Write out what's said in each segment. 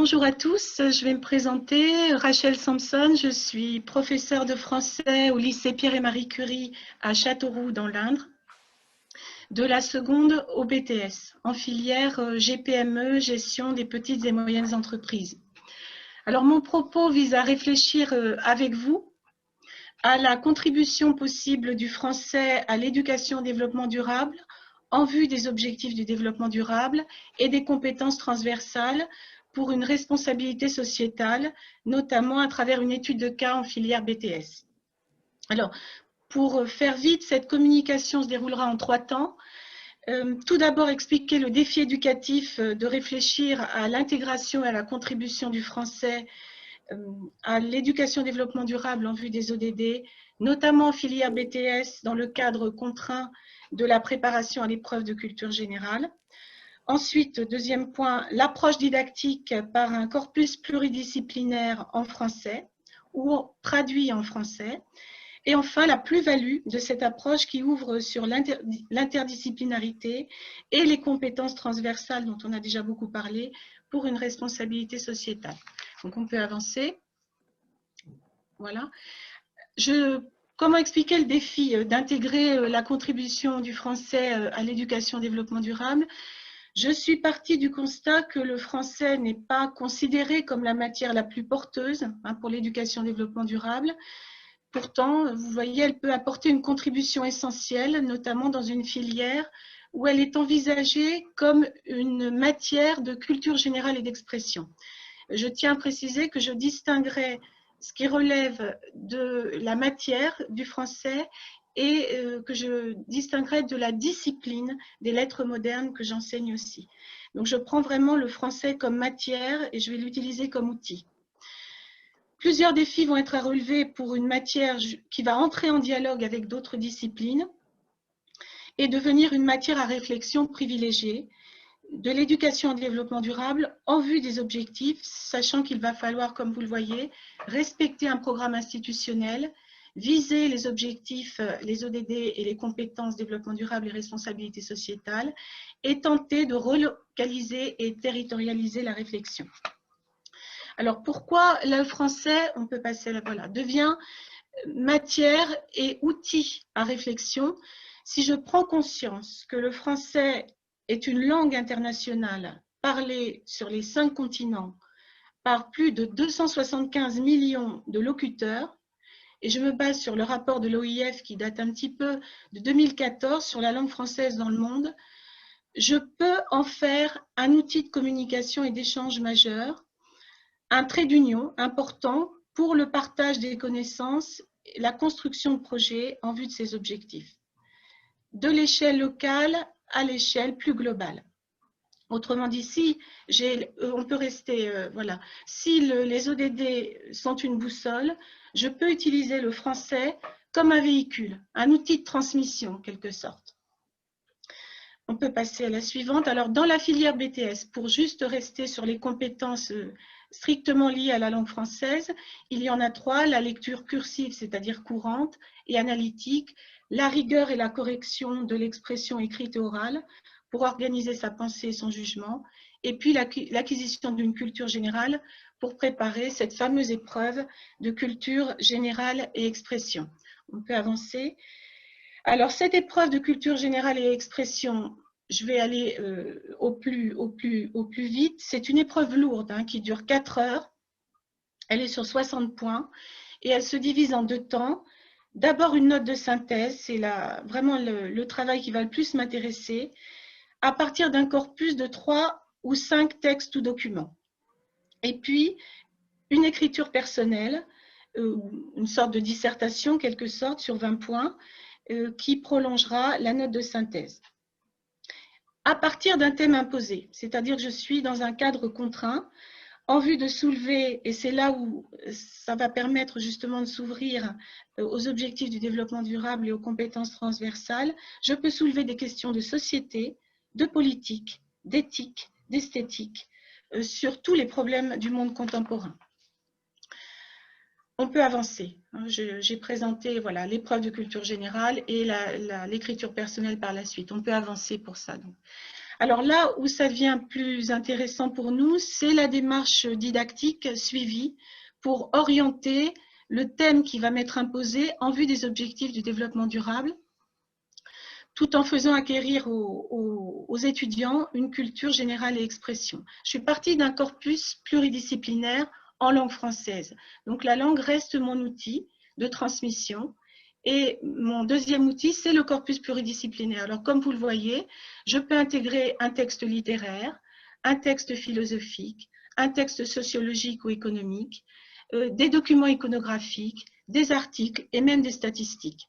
Bonjour à tous, je vais me présenter, Rachel Sampson, je suis professeure de français au lycée Pierre et Marie Curie à Châteauroux dans l'Indre, de la seconde au BTS, en filière GPME, gestion des petites et moyennes entreprises. Alors mon propos vise à réfléchir avec vous à la contribution possible du français à l'éducation au développement durable en vue des objectifs du développement durable et des compétences transversales pour une responsabilité sociétale, notamment à travers une étude de cas en filière BTS. Alors, pour faire vite, cette communication se déroulera en 3 temps. Tout d'abord, expliquer le défi éducatif de réfléchir à l'intégration et à la contribution du français à l'éducation au développement durable en vue des ODD, notamment en filière BTS dans le cadre contraint de la préparation à l'épreuve de culture générale. Ensuite, deuxième point, l'approche didactique par un corpus pluridisciplinaire en français ou traduit en français. Et enfin, la plus-value de cette approche qui ouvre sur l'interdisciplinarité et les compétences transversales dont on a déjà beaucoup parlé pour une responsabilité sociétale. Donc, on peut avancer. Voilà. Comment expliquer le défi d'intégrer la contribution du français à l'éducation au développement durable? Je suis partie du constat que le français n'est pas considéré comme la matière la plus porteuse pour l'éducation au développement durable. Pourtant, vous voyez, elle peut apporter une contribution essentielle, notamment dans une filière où elle est envisagée comme une matière de culture générale et d'expression. Je tiens à préciser que je distinguerai ce qui relève de la matière du français et que je distinguerai de la discipline des lettres modernes que j'enseigne aussi. Donc, je prends vraiment le français comme matière et je vais l'utiliser comme outil. Plusieurs défis vont être à relever pour une matière qui va entrer en dialogue avec d'autres disciplines et devenir une matière à réflexion privilégiée de l'éducation au développement durable en vue des objectifs, sachant qu'il va falloir, comme vous le voyez, respecter un programme institutionnel, viser les objectifs, les ODD et les compétences développement durable et responsabilité sociétale, et tenter de relocaliser et territorialiser la réflexion. Alors, pourquoi le français, on peut passer là, voilà, devient matière et outil à réflexion? Si je prends conscience que le français est une langue internationale parlée sur les 5 continents par plus de 275 millions de locuteurs, et je me base sur le rapport de l'OIF qui date un petit peu de 2014 sur la langue française dans le monde, je peux en faire un outil de communication et d'échange majeur, un trait d'union important pour le partage des connaissances et la construction de projets en vue de ces objectifs, de l'échelle locale à l'échelle plus globale. Autrement dit, si on peut rester, voilà, si les ODD sont une boussole, je peux utiliser le français comme un véhicule, un outil de transmission en quelque sorte. On peut passer à la suivante. Alors, dans la filière BTS, pour juste rester sur les compétences strictement liées à la langue française, il y en a 3, la lecture cursive, c'est-à-dire courante, et analytique, la rigueur et la correction de l'expression écrite et orale, pour organiser sa pensée et son jugement, et puis l'acquisition d'une culture générale pour préparer cette fameuse épreuve de culture générale et expression. On peut avancer. Alors, cette épreuve de culture générale et expression, je vais aller au plus vite. C'est une épreuve lourde qui dure 4 heures. Elle est sur 60 points et elle se divise en 2 temps. D'abord, une note de synthèse, c'est vraiment le travail qui va le plus m'intéresser, à partir d'un corpus de 3 ou 5 textes ou documents. Et puis, une écriture personnelle, une sorte de dissertation, en quelque sorte, sur 20 points, qui prolongera la note de synthèse. À partir d'un thème imposé, c'est-à-dire que je suis dans un cadre contraint, en vue de soulever, et c'est là où ça va permettre justement de s'ouvrir aux objectifs du développement durable et aux compétences transversales, je peux soulever des questions de société, de politique, d'éthique, d'esthétique, sur tous les problèmes du monde contemporain. On peut avancer. J'ai présenté voilà, l'épreuve de culture générale et l'écriture personnelle par la suite. On peut avancer pour ça. Donc. Alors là où ça devient plus intéressant pour nous, c'est la démarche didactique suivie pour orienter le thème qui va m'être imposé en vue des objectifs du développement durable, tout en faisant acquérir aux étudiants une culture générale et expression. Je suis partie d'un corpus pluridisciplinaire en langue française. Donc la langue reste mon outil de transmission. Et mon deuxième outil, c'est le corpus pluridisciplinaire. Alors, comme vous le voyez, je peux intégrer un texte littéraire, un texte philosophique, un texte sociologique ou économique, des documents iconographiques, des articles et même des statistiques.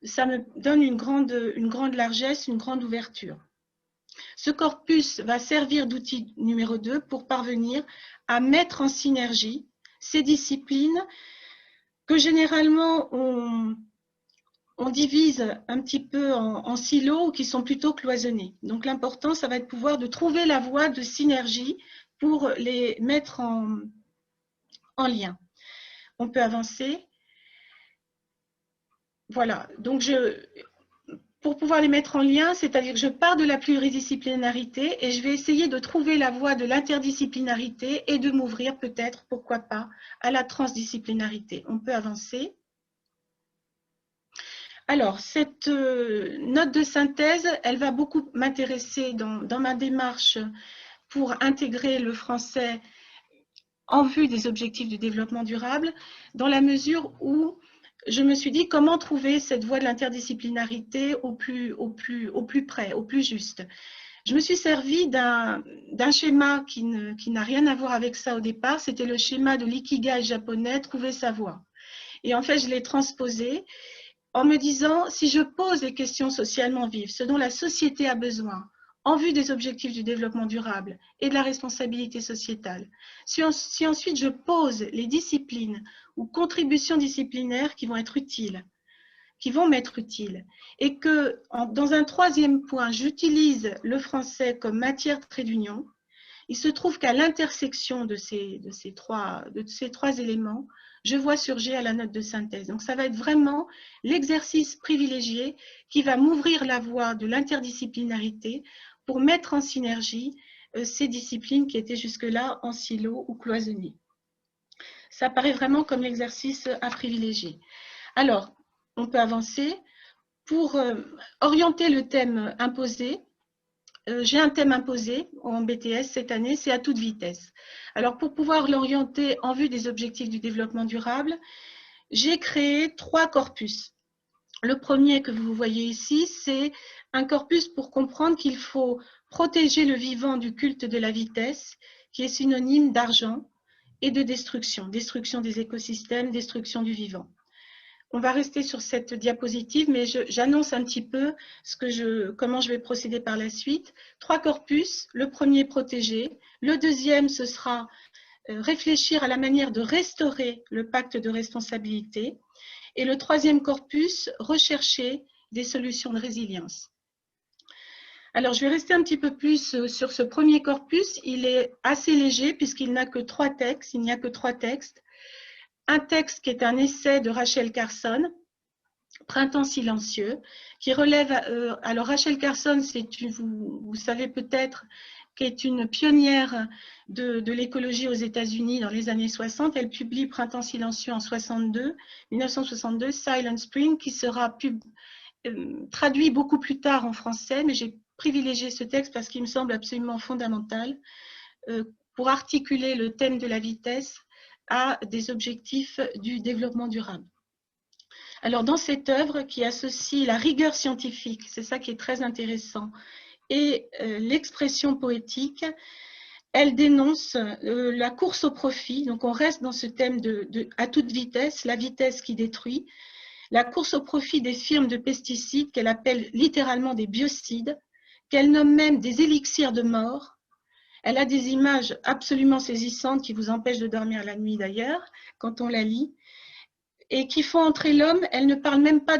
Ça me donne une grande largesse, une grande ouverture. Ce corpus va servir d'outil numéro 2 pour parvenir à mettre en synergie ces disciplines que généralement on divise un petit peu en silos qui sont plutôt cloisonnés. Donc l'important, ça va être de pouvoir de trouver la voie de synergie pour les mettre en lien. On peut avancer. Voilà, donc pour pouvoir les mettre en lien, c'est-à-dire que je pars de la pluridisciplinarité et je vais essayer de trouver la voie de l'interdisciplinarité et de m'ouvrir peut-être, pourquoi pas, à la transdisciplinarité. On peut avancer. Alors, cette note de synthèse, elle va beaucoup m'intéresser dans ma démarche pour intégrer le français en vue des objectifs du développement durable, dans la mesure où je me suis dit comment trouver cette voie de l'interdisciplinarité au plus près, au plus juste. Je me suis servi d'un schéma qui n'a rien à voir avec ça au départ, c'était le schéma de l'ikigai japonais, trouver sa voie. Et en fait, je l'ai transposé en me disant, si je pose des questions socialement vives, ce dont la société a besoin, en vue des objectifs du développement durable et de la responsabilité sociétale, si ensuite je pose les disciplines ou contributions disciplinaires qui vont être utiles, qui vont m'être utiles, et que dans un troisième point, j'utilise le français comme matière trait d'union, il se trouve qu'à l'intersection de ces trois éléments, je vois surgir la note de synthèse. Donc ça va être vraiment l'exercice privilégié qui va m'ouvrir la voie de l'interdisciplinarité pour mettre en synergie ces disciplines qui étaient jusque-là en silo ou cloisonnées. Ça paraît vraiment comme l'exercice à privilégier. Alors, on peut avancer. Pour orienter le thème imposé, j'ai un thème imposé en BTS cette année, c'est à toute vitesse. Alors, pour pouvoir l'orienter en vue des objectifs du développement durable, j'ai créé 3 corpus. Le premier que vous voyez ici, c'est un corpus pour comprendre qu'il faut protéger le vivant du culte de la vitesse, qui est synonyme d'argent et de destruction, destruction des écosystèmes, destruction du vivant. On va rester sur cette diapositive, mais j'annonce un petit peu comment je vais procéder par la suite. 3 corpus, le premier protégé, le deuxième ce sera réfléchir à la manière de restaurer le pacte de responsabilité, et le troisième corpus, rechercher des solutions de résilience. Alors, je vais rester un petit peu plus sur ce premier corpus. Il est assez léger puisqu'il n'a que 3 textes. Il n'y a que 3 textes. Un texte qui est un essai de Rachel Carson, Printemps silencieux, qui relève… alors, Rachel Carson, vous savez peut-être, qui est une pionnière de l'écologie aux États-Unis dans les années 60. Elle publie Printemps silencieux en 1962, Silent Spring, qui sera traduit beaucoup plus tard en français, mais j'ai privilégié ce texte parce qu'il me semble absolument fondamental pour articuler le thème de la vitesse à des objectifs du développement durable. Alors, dans cette œuvre qui associe la rigueur scientifique, c'est ça qui est très intéressant, et l'expression poétique, elle dénonce la course au profit. Donc, on reste dans ce thème à toute vitesse, la vitesse qui détruit, la course au profit des firmes de pesticides qu'elle appelle littéralement des biocides, qu'elle nomme même des élixirs de mort. Elle a des images absolument saisissantes qui vous empêchent de dormir la nuit d'ailleurs, quand on la lit, et qui font entrer l'homme. Elle ne parle même pas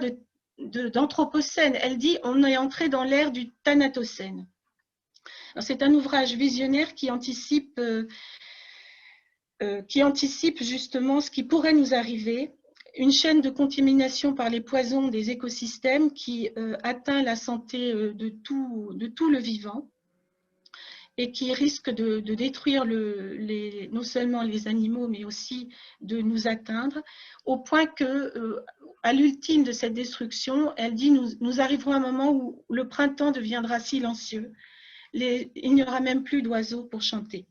d'anthropocène, elle dit on est entré dans l'ère du thanatocène. C'est un ouvrage visionnaire qui anticipe justement ce qui pourrait nous arriver une chaîne de contamination par les poisons des écosystèmes qui atteint la santé de tout le vivant et qui risque de détruire non seulement les animaux, mais aussi de nous atteindre, au point que, à l'ultime de cette destruction, elle dit nous arriverons à un moment où le printemps deviendra silencieux. Il n'y aura même plus d'oiseaux pour chanter.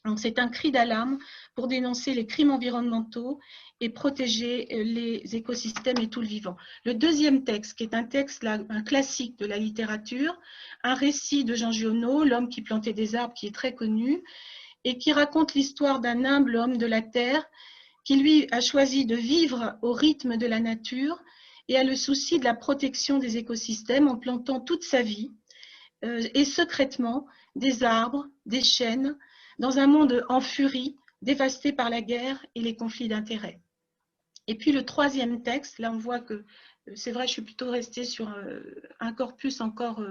Donc c'est un cri d'alarme pour dénoncer les crimes environnementaux et protéger les écosystèmes et tout le vivant. Le deuxième texte, qui est un texte, un classique de la littérature, un récit de Jean Giono, L'homme qui plantait des arbres, qui est très connu, et qui raconte l'histoire d'un humble homme de la terre qui, lui, a choisi de vivre au rythme de la nature et a le souci de la protection des écosystèmes en plantant toute sa vie, et secrètement, des arbres, des chênes, dans un monde en furie, dévasté par la guerre et les conflits d'intérêts. Et puis le troisième texte, là on voit que c'est vrai, je suis plutôt restée sur un corpus encore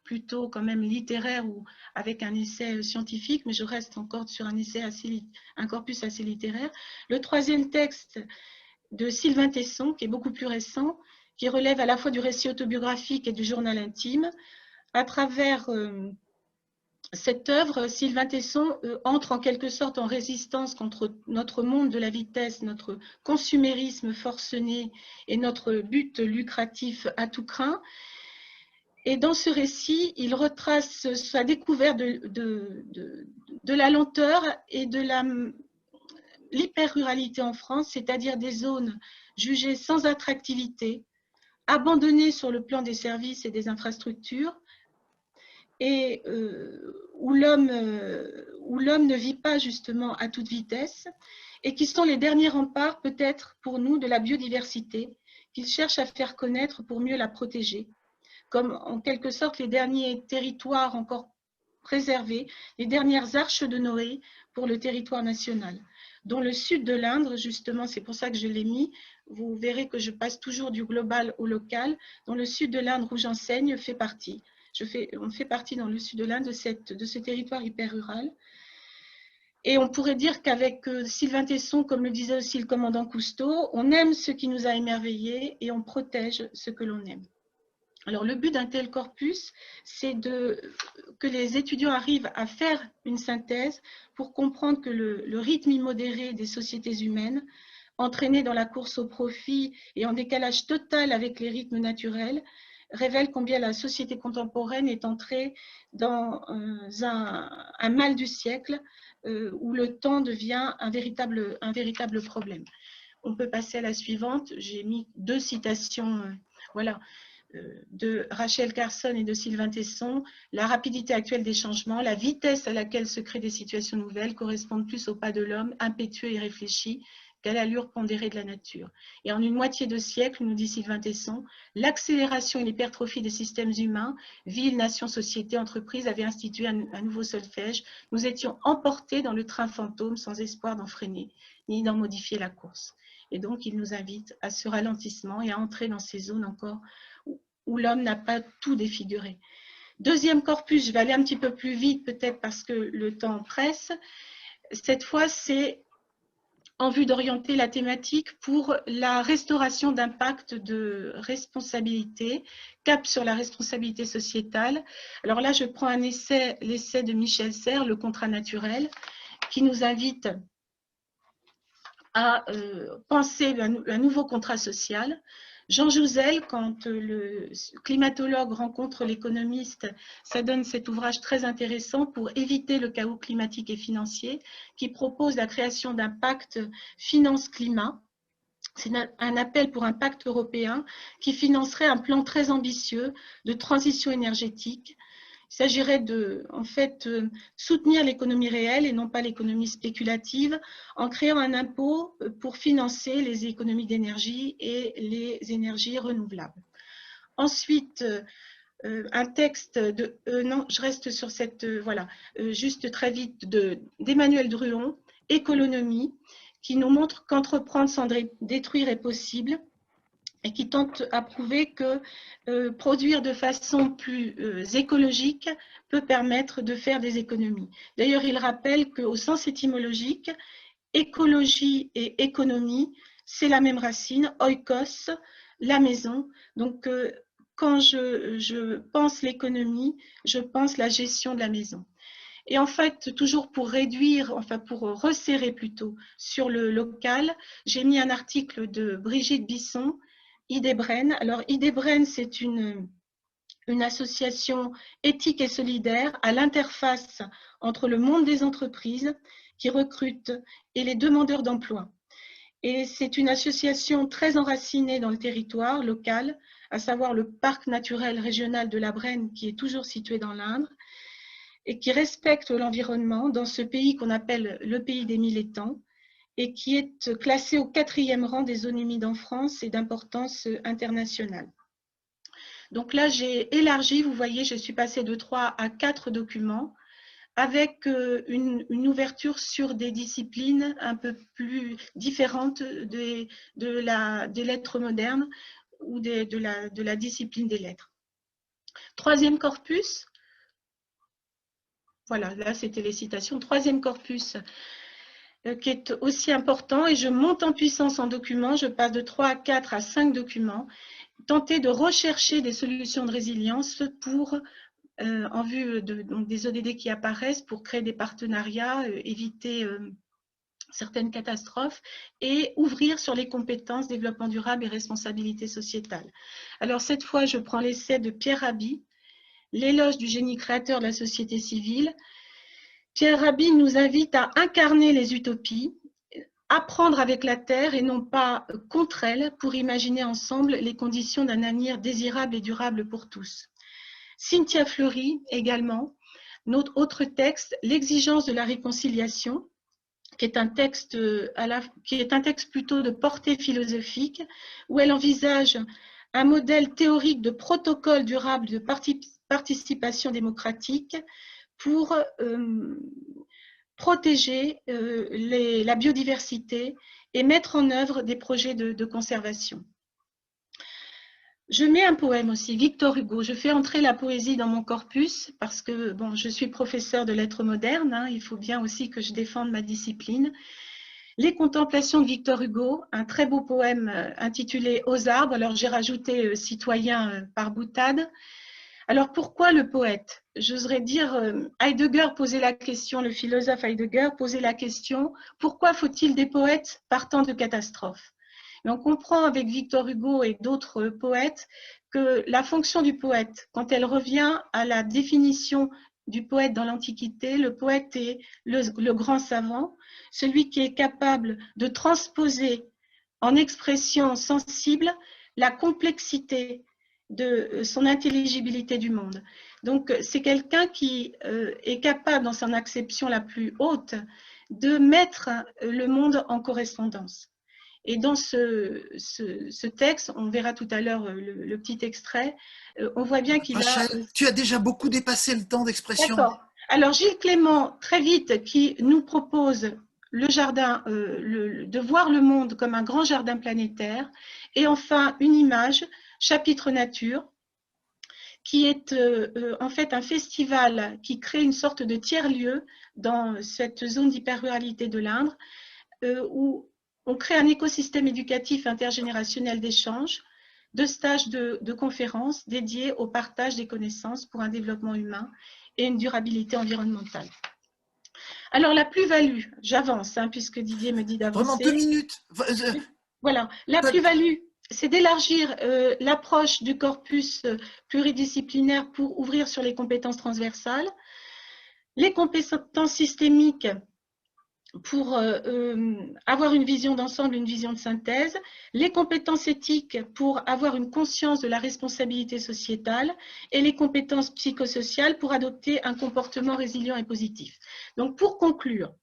plutôt quand même littéraire ou avec un essai scientifique, mais je reste encore sur un corpus assez littéraire. Le troisième texte de Sylvain Tesson, qui est beaucoup plus récent, qui relève à la fois du récit autobiographique et du journal intime. À travers cette œuvre, Sylvain Tesson entre en quelque sorte en résistance contre notre monde de la vitesse, notre consumérisme forcené et notre but lucratif à tout crin. Et dans ce récit, il retrace sa découverte de la lenteur et de l'hyper-ruralité en France, c'est-à-dire des zones jugées sans attractivité, abandonnées sur le plan des services et des infrastructures, et où l'homme ne vit pas justement à toute vitesse, et qui sont les derniers remparts peut-être pour nous de la biodiversité, qu'il cherche à faire connaître pour mieux la protéger, comme en quelque sorte les derniers territoires encore préservés, les dernières arches de Noé pour le territoire national, dont le sud de l'Indre, justement, c'est pour ça que je l'ai mis, vous verrez que je passe toujours du global au local, dont le sud de l'Indre où j'enseigne fait partie. On fait partie dans le sud de l'Inde de ce territoire hyper rural. Et on pourrait dire qu'avec Sylvain Tesson, comme le disait aussi le commandant Cousteau, on aime ce qui nous a émerveillés et on protège ce que l'on aime. Alors le but d'un tel corpus, c'est que les étudiants arrivent à faire une synthèse pour comprendre que le rythme immodéré des sociétés humaines, entraîné dans la course au profit et en décalage total avec les rythmes naturels, révèle combien la société contemporaine est entrée dans un mal du siècle où le temps devient un véritable problème. On peut passer à la suivante. J'ai mis deux citations de Rachel Carson et de Sylvain Tesson. La rapidité actuelle des changements, la vitesse à laquelle se créent des situations nouvelles correspondent plus au pas de l'homme, impétueux et réfléchi, qu'à l'allure pondérée de la nature. Et en une moitié de siècle, nous dit Sylvain Tesson, l'accélération et l'hypertrophie des systèmes humains, villes, nations, sociétés, entreprises, avaient institué un nouveau solfège. Nous étions emportés dans le train fantôme sans espoir d'en freiner, ni d'en modifier la course. Et donc, il nous invite à ce ralentissement et à entrer dans ces zones encore où l'homme n'a pas tout défiguré. Deuxième corpus, je vais aller un petit peu plus vite peut-être parce que le temps presse. Cette fois, c'est en vue d'orienter la thématique pour la restauration d'impact de responsabilité, cap sur la responsabilité sociétale. Alors là, je prends l'essai de Michel Serres, Le contrat naturel, qui nous invite à penser un nouveau contrat social. Jean Jouzel, quand le climatologue rencontre l'économiste, ça donne cet ouvrage très intéressant pour éviter le chaos climatique et financier, qui propose la création d'un pacte finance-climat. C'est un appel pour un pacte européen qui financerait un plan très ambitieux de transition énergétique. Il s'agirait de, en fait, soutenir l'économie réelle et non pas l'économie spéculative en créant un impôt pour financer les économies d'énergie et les énergies renouvelables. Ensuite, un texte de... non, je reste sur cette... voilà, juste très vite, d'Emmanuel Druon, Économie, qui nous montre qu'entreprendre sans détruire est possible et qui tente à prouver que produire de façon plus écologique peut permettre de faire des économies. D'ailleurs, il rappelle qu'au sens étymologique, écologie et économie c'est la même racine, oikos, la maison. Donc, quand je pense l'économie, je pense la gestion de la maison. Et en fait, toujours pour réduire, enfin pour resserrer plutôt sur le local, j'ai mis un article de Brigitte Bisson, Idebren. Alors, Idebren, c'est une association éthique et solidaire à l'interface entre le monde des entreprises qui recrutent et les demandeurs d'emploi. Et c'est une association très enracinée dans le territoire local, à savoir le parc naturel régional de la Brenne, qui est toujours situé dans l'Indre, et qui respecte l'environnement dans ce pays qu'on appelle le pays des 1000 étangs, et qui est classé au 4e rang des zones humides en France et d'importance internationale. Donc là, j'ai élargi, vous voyez, je suis passée de 3 à 4 documents avec une ouverture sur des disciplines un peu plus différentes des lettres modernes ou de la discipline des lettres. 3e corpus, voilà, là c'était les citations. 3e corpus qui est aussi important, et je monte en puissance en documents, je passe de 3 à 4 à 5 documents, tenter de rechercher des solutions de résilience pour en vue donc des ODD qui apparaissent, pour créer des partenariats, éviter certaines catastrophes et ouvrir sur les compétences développement durable et responsabilité sociétale. Alors cette fois, je prends l'essai de Pierre Rabhi, l'éloge du génie créateur de la société civile. Pierre Rabhi nous invite à incarner les utopies, apprendre avec la Terre et non pas contre elle, pour imaginer ensemble les conditions d'un avenir désirable et durable pour tous. Cynthia Fleury également, notre autre texte, l'exigence de la réconciliation, qui est un texte plutôt de portée philosophique, où elle envisage un modèle théorique de protocole durable de participation démocratique pour protéger la biodiversité et mettre en œuvre des projets de conservation. Je mets un poème aussi, Victor Hugo. Je fais entrer la poésie dans mon corpus parce que bon, je suis professeure de lettres modernes, hein, il faut bien aussi que je défende ma discipline. Les contemplations de Victor Hugo, un très beau poème intitulé Aux arbres. Alors j'ai rajouté citoyen par boutade. Alors pourquoi le poète? J'oserais dire, Heidegger posait la question, le philosophe Heidegger posait la question, pourquoi faut-il des poètes partant de catastrophes? Et on comprend avec Victor Hugo et d'autres poètes que la fonction du poète, quand elle revient à la définition du poète dans l'Antiquité, le poète est le grand savant, celui qui est capable de transposer en expression sensible la complexité de son intelligibilité du monde. Donc, c'est quelqu'un qui est capable, dans son acception la plus haute, de mettre le monde en correspondance. Et dans ce texte, on verra tout à l'heure le petit extrait, on voit bien qu'il a… Tu as déjà beaucoup dépassé le temps d'expression. D'accord. Alors, Gilles Clément, très vite, qui nous propose le jardin, de voir le monde comme un grand jardin planétaire. Et enfin, une image, chapitre nature, qui est en fait un festival qui crée une sorte de tiers-lieu dans cette zone d'hyper-ruralité de l'Indre, où on crée un écosystème éducatif intergénérationnel d'échanges, de stages de conférences dédiés au partage des connaissances pour un développement humain et une durabilité environnementale. Alors, la plus-value, j'avance, hein, puisque Didier me dit d'avancer. Vraiment 2 minutes. Voilà, la plus-value, c'est d'élargir l'approche du corpus pluridisciplinaire pour ouvrir sur les compétences transversales, les compétences systémiques pour avoir une vision d'ensemble, une vision de synthèse, les compétences éthiques pour avoir une conscience de la responsabilité sociétale et les compétences psychosociales pour adopter un comportement résilient et positif. Donc, pour conclure,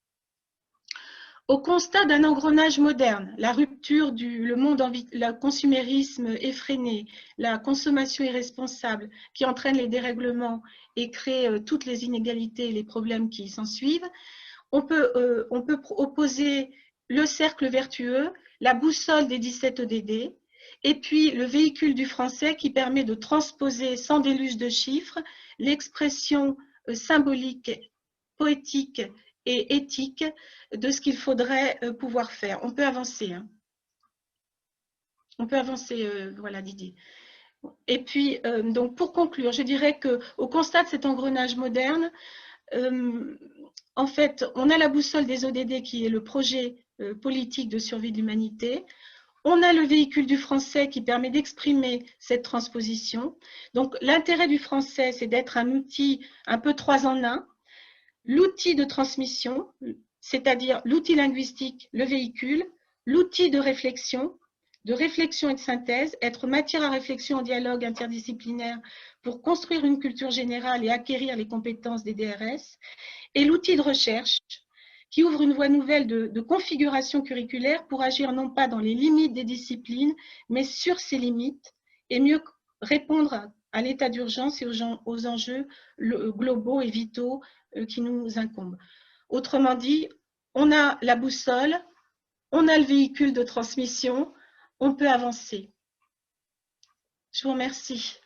au constat d'un engrenage moderne, la rupture le monde, le consumérisme effréné, la consommation irresponsable qui entraîne les dérèglements et crée toutes les inégalités et les problèmes qui s'en suivent, on peut opposer le cercle vertueux, la boussole des 17 ODD, et puis le véhicule du français qui permet de transposer sans déluge de chiffres l'expression symbolique, poétique et éthique de ce qu'il faudrait pouvoir faire. On peut avancer. Hein. On peut avancer, voilà Didier. Et puis, donc pour conclure, je dirais qu'au constat de cet engrenage moderne, en fait, on a la boussole des ODD qui est le projet politique de survie de l'humanité. On a le véhicule du français qui permet d'exprimer cette transposition. Donc, l'intérêt du français, c'est d'être un outil un peu 3 en 1. L'outil de transmission, c'est-à-dire l'outil linguistique, le véhicule, l'outil de réflexion et de synthèse, être matière à réflexion en dialogue interdisciplinaire pour construire une culture générale et acquérir les compétences des DRS, et l'outil de recherche qui ouvre une voie nouvelle de configuration curriculaire pour agir non pas dans les limites des disciplines, mais sur ces limites et mieux répondre à l'état d'urgence et aux enjeux globaux et vitaux qui nous incombent. Autrement dit, on a la boussole, on a le véhicule de transmission, on peut avancer. Je vous remercie.